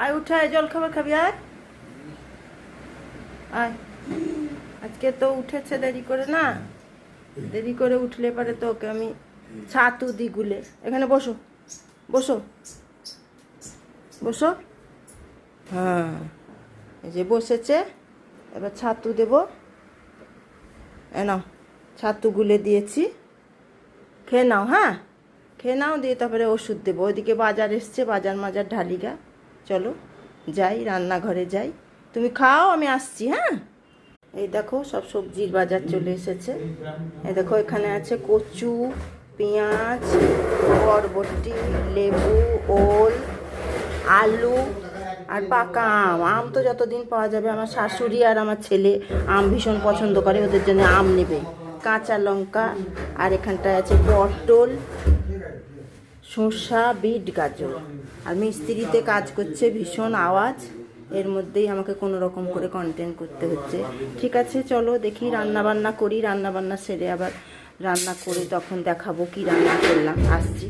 আয় উঠে আয়, জল খাবার খাবি আয় আয়। আজকে তো উঠেছে দেরি করে না, দেরি করে উঠলে পারে তো ওকে আমি ছাতু দি গুলে। এখানে বসো বসো বসো। হ্যাঁ এই যে বসেছে, এবার ছাতু দেব। নাও ছাতু গুলে দিয়েছি, খেয়ে নাও। হ্যাঁ খেয়ে নাও, দিয়ে তারপরে ওষুধ দেবো। ওইদিকে বাজার এসছে, বাজার মাজার ঢালিগা। চলো যাই, রান্নাঘরে যাই, তুমি খাও আমি আসছি। হ্যাঁ এই দেখো সব সবজির বাজার চলে এসেছে। এই দেখো এখানে আছে কচু, পেঁয়াজ, বরবটি, লেবু, ওল, আলু আর পাকা আম। আম তো যতদিন পাওয়া যাবে। আমার শাশুড়ি আর আমার ছেলে আম ভীষণ পছন্দ করে, ওদের জন্য আম নেবে। কাঁচা লঙ্কা, আর এখানটায় আছে পটল, শসা, বিট, গাজর। আর মিস্ত্রিতে কাজ করছে, ভীষণ আওয়াজ। এর মধ্যেই আমাকে কোনো রকম করে কন্টেন্ট করতে হচ্ছে। ঠিক আছে চলো দেখি, রান্না বান্না করি, রান্না বান্না সেরে আবার রান্না করে তখন দেখাবো কি রান্না করলাম। আসছি।